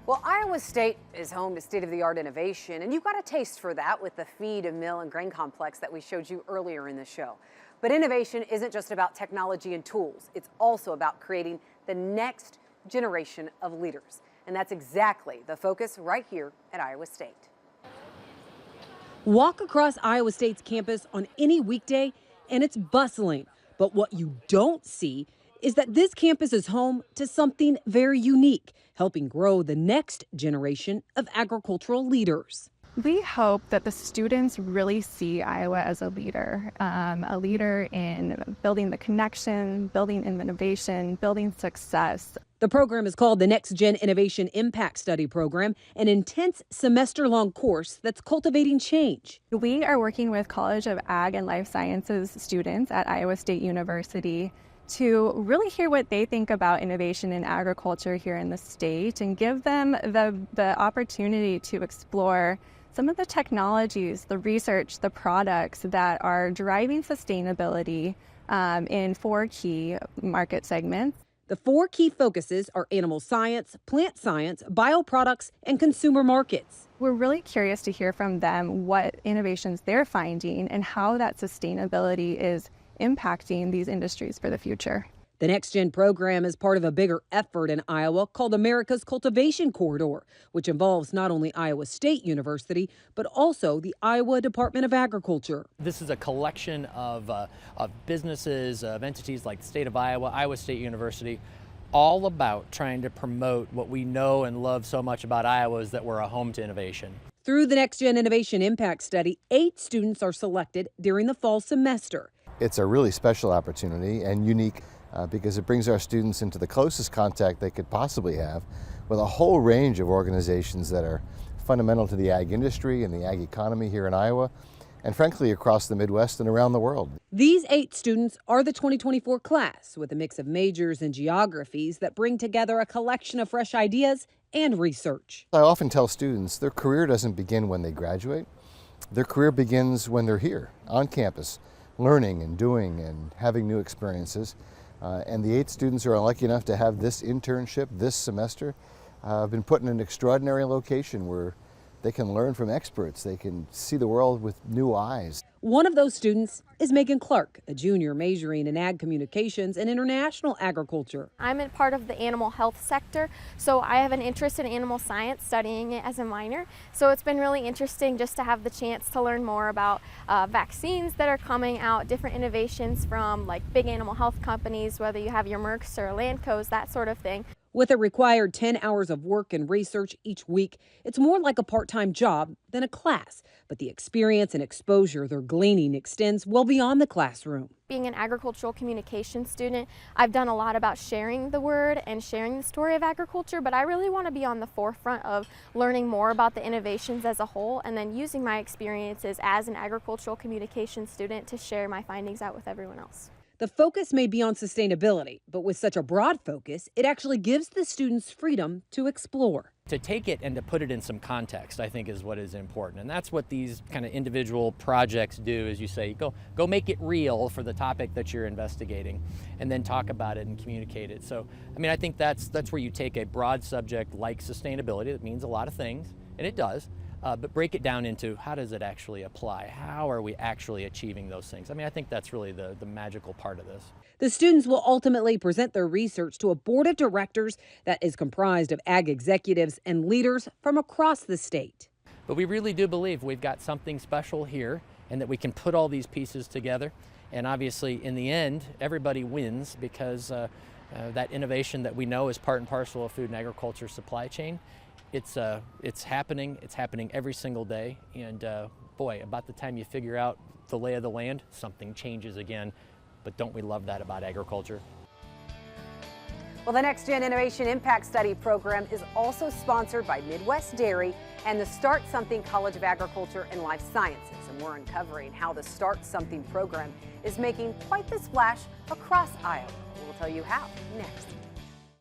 Well, Iowa State is home to state-of-the-art innovation, and you got a taste for that with the feed, mill, and grain complex that we showed you earlier in the show. But innovation isn't just about technology and tools. It's also about creating the next generation of leaders. And that's exactly the focus right here at Iowa State. Walk across Iowa State's campus on any weekday, and it's bustling. But what you don't see is that this campus is home to something very unique, helping grow the next generation of agricultural leaders. We hope that the students really see Iowa as a leader in building the connection, building innovation, building success. The program is called the Next Gen Innovation Impact Study Program, an intense semester-long course that's cultivating change. We are working with College of Ag and Life Sciences students at Iowa State University to really hear what they think about innovation in agriculture here in the state and give them the opportunity to explore some of the technologies, the research, the products that are driving sustainability in 4 key market segments. The 4 key focuses are animal science, plant science, bioproducts, and consumer markets. We're really curious to hear from them what innovations they're finding and how that sustainability is impacting these industries for the future. The Next Gen program is part of a bigger effort in Iowa called America's Cultivation Corridor, which involves not only Iowa State University, but also the Iowa Department of Agriculture. This is a collection of businesses, of entities like the state of Iowa, Iowa State University, all about trying to promote what we know and love so much about Iowa is that we're a home to innovation. Through the Next Gen Innovation Impact Study, 8 students are selected during the fall semester. It's a really special opportunity and unique because it brings our students into the closest contact they could possibly have with a whole range of organizations that are fundamental to the ag industry and the ag economy here in Iowa, and frankly across the Midwest and around the world. These 8 students are the 2024 class with a mix of majors and geographies that bring together a collection of fresh ideas and research. I often tell students their career doesn't begin when they graduate. Their career begins when they're here on campus, learning and doing and having new experiences. And the 8 students who are lucky enough to have this internship this semester have been put in an extraordinary location where they can learn from experts. They can see the world with new eyes. One of those students is Megan Clark, a junior majoring in ag communications and international agriculture. I'm a part of the animal health sector, so I have an interest in animal science, studying it as a minor. So it's been really interesting just to have the chance to learn more about vaccines that are coming out, different innovations from like big animal health companies, whether you have your Mercks or Elanco's, that sort of thing. With a required 10 hours of work and research each week, it's more like a part-time job than a class. But the experience and exposure they're gleaning extends well beyond the classroom. Being an agricultural communication student, I've done a lot about sharing the word and sharing the story of agriculture, but I really want to be on the forefront of learning more about the innovations as a whole and then using my experiences as an agricultural communication student to share my findings out with everyone else. The focus may be on sustainability, but with such a broad focus, it actually gives the students freedom to explore. To take it and to put it in some context, I think is what is important. And that's what these kind of individual projects do, as you say, go make it real for the topic that you're investigating and then talk about it and communicate it. So, I mean, I think that's where you take a broad subject like sustainability that means a lot of things, and it does, but break it down into how does it actually apply? How are we actually achieving those things? I mean, I think that's really the magical part of this. The students will ultimately present their research to a board of directors that is comprised of ag executives and leaders from across the state. But we really do believe we've got something special here and that we can put all these pieces together. And obviously, in the end, everybody wins because that innovation that we know is part and parcel of food and agriculture supply chain, it's happening every single day. And boy, about the time you figure out the lay of the land, something changes again. But don't we love that about agriculture? Well, the Next Gen Innovation Impact Study program is also sponsored by Midwest Dairy and the Start Something College of Agriculture and Life Sciences. And we're uncovering how the Start Something program is making quite the splash across Iowa. We'll tell you how next.